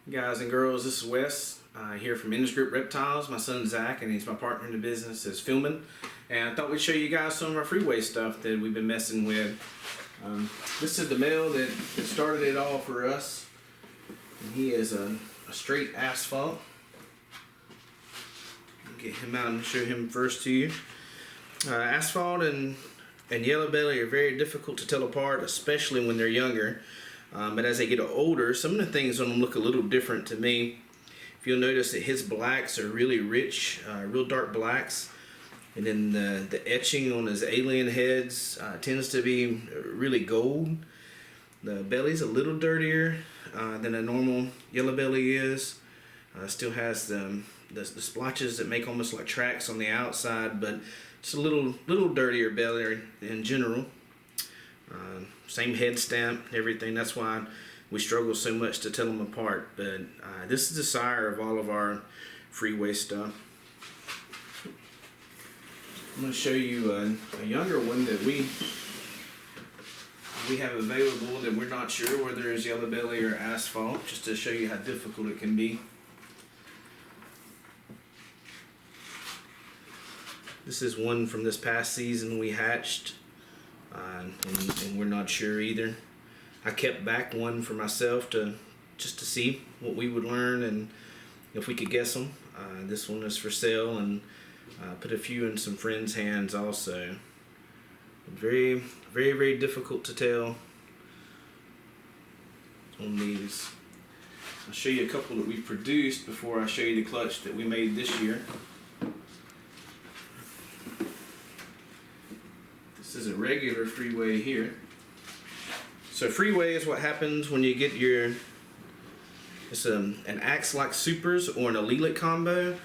Guys and girls, this is Wes here from Group Reptiles. My son Zach, and he's my partner in the business, is filming. And I thought we'd show you guys some of our Freeway stuff that we've been messing with. This is the male that started it all for us. And he is a straight asphalt. I'll get him out and show him first to you. Asphalt and yellow belly are very difficult to tell apart, especially when they're younger. But as they get older, some of the things on them look a little different to me. If you'll notice that his blacks are really rich, real dark blacks. And then the etching on his alien heads tends to be really gold. The belly's a little dirtier than a normal yellow belly is. Still has the splotches that make almost like tracks on the outside, but it's a little dirtier belly in general. Same head stamp, everything. That's why we struggle so much to tell them apart. But this is the sire of all of our Freeway stuff. I'm going to show you a younger one that we have available that we're not sure whether it's yellow belly or asphalt, just to show you how difficult it can be. This is one from this past season we hatched. And we're not sure either. I kept back one for myself just to see what we would learn and if we could guess them. This one is for sale, and put a few in some friends' hands also. Very, very, very difficult to tell on these. I'll show you a couple that we produced before I show you the clutch that we made this year. This is a regular Freeway here. So Freeway is what happens when you get it's an axe-like supers or an allelic combo,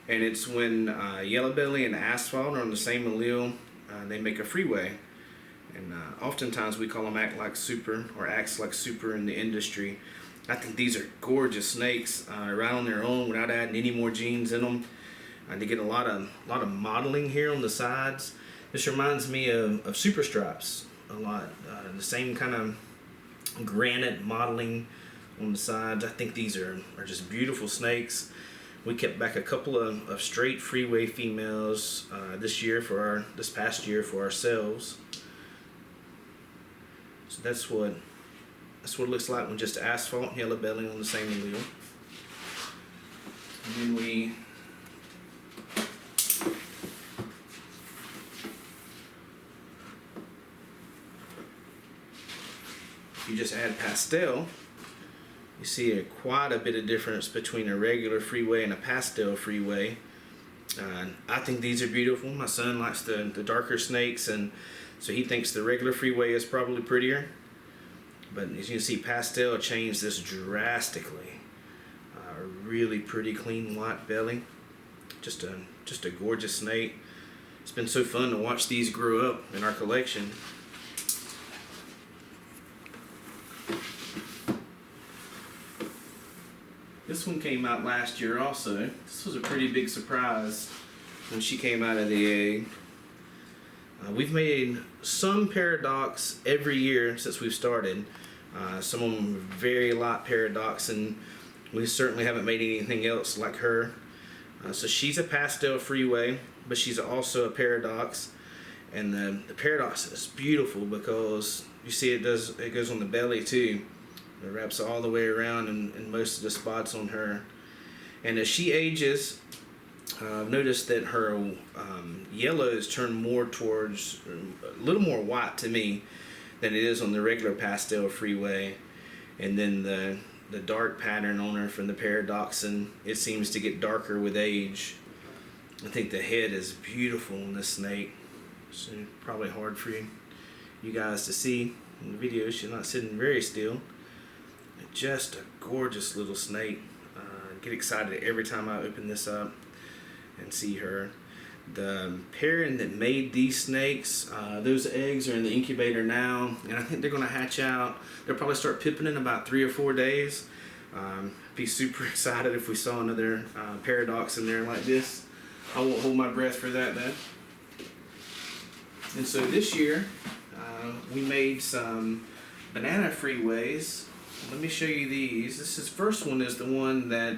and it's when yellow belly and asphalt are on the same allele, they make a Freeway. And oftentimes we call them act-like super or axe-like super in the industry. I think these are gorgeous snakes right on their own without adding any more genes in them. They get a lot of modeling here on the sides. This reminds me of super stripes a lot. The same kind of granite modeling on the sides. I think these are just beautiful snakes. We kept back a couple of straight Freeway females this past year for ourselves. So that's what it looks like when just asphalt and yellow belly on the same allele. And then you just add pastel, you see quite a bit of difference between a regular Freeway and a pastel Freeway. I think these are beautiful. My son likes the darker snakes, and so he thinks the regular Freeway is probably prettier. But as you can see, pastel changed this drastically. A really pretty clean white belly. Just a gorgeous snake. It's been so fun to watch these grow up in our collection. This one came out last year also. This was a pretty big surprise when she came out of the egg. We've made some paradox every year since we've started. Some of them are very light paradox, and we certainly haven't made anything else like her. So she's a pastel Freeway, but she's also a paradox. And the paradox is beautiful because you see it goes on the belly too. It wraps all the way around in most of the spots on her. And as she ages, I've noticed that her yellows turn more towards a little more white to me than it is on the regular pastel Freeway. And then the dark pattern on her from the paradox, and it seems to get darker with age. I think the head is beautiful on this snake. So probably hard for you guys to see in the video. She's not sitting very still. Just a gorgeous little snake. Get excited every time I open this up and see her. The parent that made these snakes, those eggs are in the incubator now, and I think they're going to hatch out. They'll probably start pipping in about 3 or 4 days. Be super excited if we saw another paradox in there like this. I won't hold my breath for that though. And so this year we made some banana Freeways Let me show you these. First one is the one that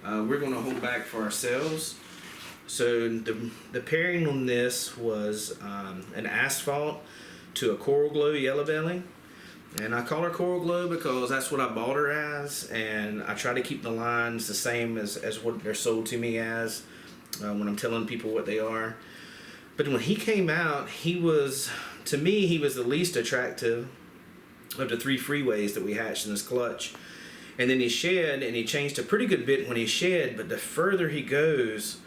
we're going to hold back for ourselves. So the pairing on this was an asphalt to a coral glow yellow belly. And I call her coral glow because that's what I bought her as, and I try to keep the lines the same as what they're sold to me as when I'm telling people what they are. But when he came out, to me, he was the least attractive of the 3 freeways that we hatched in this clutch. And then he shed, and he changed a pretty good bit when he shed, but the further he goes,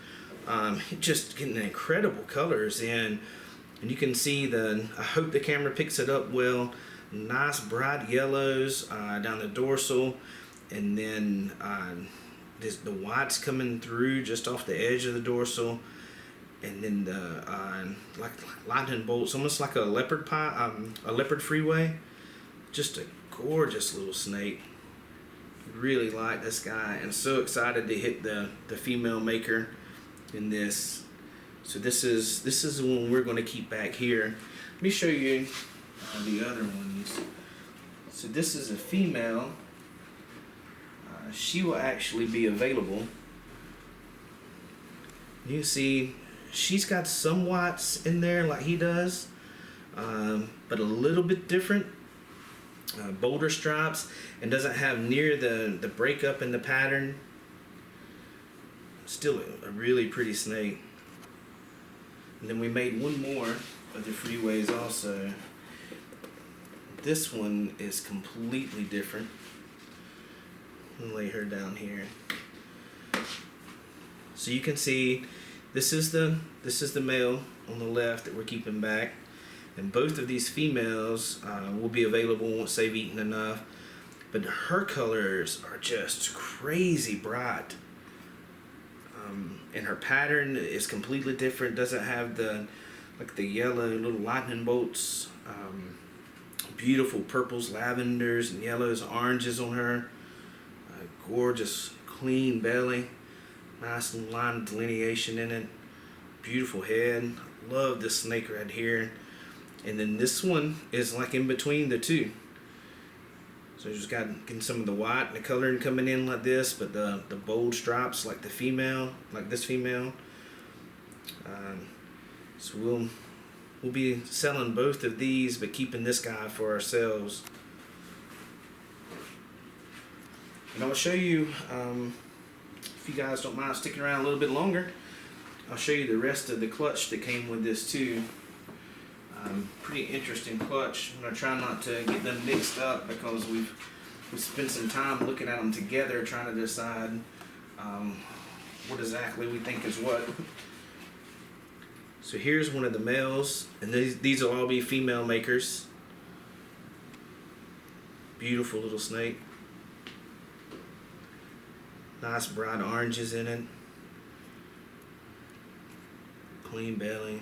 he just getting incredible colors in. And you can see I hope the camera picks it up well, nice bright yellows down the dorsal, and then the whites coming through just off the edge of the dorsal, and then the like lightning bolts, almost like a leopard freeway. Just a gorgeous little snake. Really like this guy, and so excited to hit the female maker in this. So this is the one we're going to keep back here. Let me show you the other ones. So this is a female. She will actually be available. You see, she's got some whites in there like he does, but a little bit different. Bolder stripes, and doesn't have near the breakup in the pattern. Still a really pretty snake. And then we made one more of the freeways also. This one is completely different. I'll lay her down here. So you can see this is the male on the left that we're keeping back. And both of these females will be available once they've eaten enough. But her colors are just crazy bright. And her pattern is completely different. Doesn't have the yellow little lightning bolts. Beautiful purples, lavenders, and yellows, oranges on her. Gorgeous, clean belly. Nice line delineation in it. Beautiful head. Love this snake right here. And then this one is like in between the two. So you just got getting some of the white and the coloring coming in like this, but the bold stripes like this female. So we'll be selling both of these, but keeping this guy for ourselves. And I'll show you, if you guys don't mind sticking around a little bit longer, I'll show you the rest of the clutch that came with this too. Pretty interesting clutch. I'm going to try not to get them mixed up because we've spent some time looking at them together trying to decide what exactly we think is what. So here's one of the males, and these will all be female makers. Beautiful little snake. Nice bright oranges in it. Clean belly.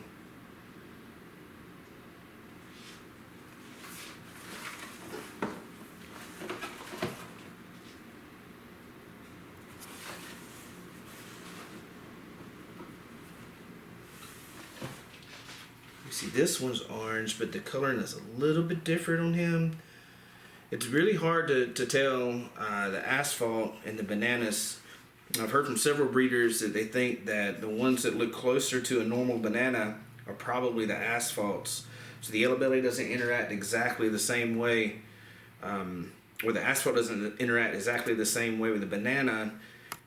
See, this one's orange, but the coloring is a little bit different on him. It's really hard to tell the asphalt and the bananas. I've heard from several breeders that they think that the ones that look closer to a normal banana are probably the asphalts. So the yellow belly doesn't interact exactly the same way, or the asphalt doesn't interact exactly the same way with the banana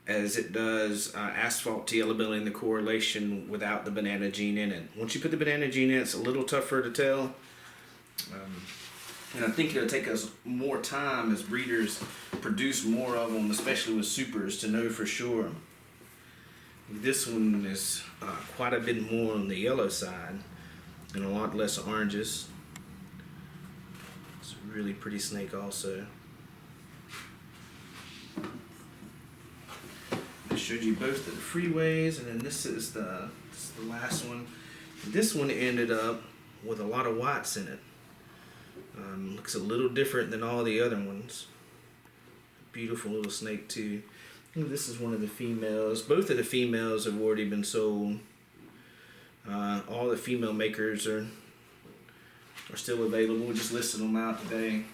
as it does asphalt to yellow belly, and the correlation without the banana gene in it. Once you put the banana gene in, it's a little tougher to tell. And I think it'll take us more time as breeders produce more of them, especially with supers, to know for sure. This one is quite a bit more on the yellow side and a lot less oranges. It's a really pretty snake also. I showed you both of the freeways, and then this is the last one. This one ended up with a lot of whites in it. Looks a little different than all the other ones. Beautiful little snake too. This is one of the females. Both of the females have already been sold. All the female makers are still available. We just listed them out today.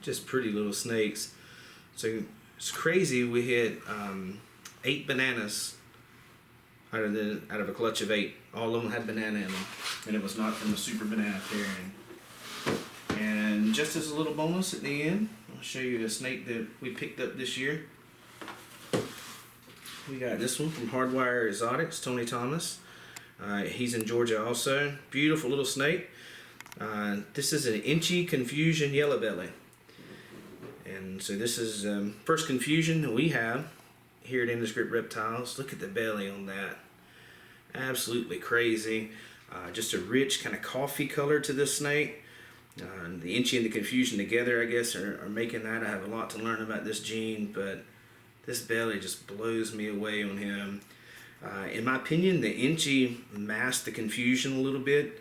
just pretty little snakes. So it's crazy. We hit 8 bananas out of a clutch of 8. All of them had banana in them, and it was not from the super banana pairing. And just as a little bonus at the end, I'll show you a snake that we picked up this year. We got this one from Hardwire Exotics, Tony Thomas. He's in Georgia also. Beautiful little snake. This is an Inchy Confusion Yellow Belly. And so this is first confusion that we have here at Indescript Reptiles. Look at the belly on that. Absolutely crazy. Just a rich kind of coffee color to this snake. The Inchy and the Confusion together, I guess, are making that. I have a lot to learn about this gene, but this belly just blows me away on him. In my opinion, the Inchy masked the Confusion a little bit.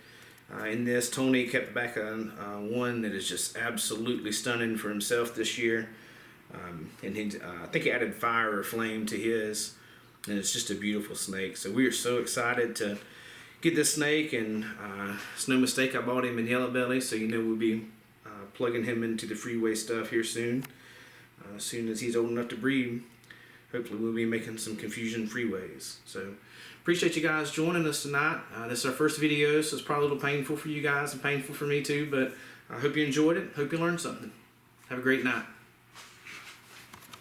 In this, Tony kept back on one that is just absolutely stunning for himself this year. And I think he added fire or flame to his, and it's just a beautiful snake. So we are so excited to get this snake, and it's no mistake I bought him in yellow belly, so you know we'll be plugging him into the Freeway stuff here soon. As soon as he's old enough to breed, hopefully we'll be making some Confusion Freeways. So appreciate you guys joining us tonight. This is our first video, so it's probably a little painful for you guys and painful for me too, but I hope you enjoyed it. Hope you learned something. Have a great night.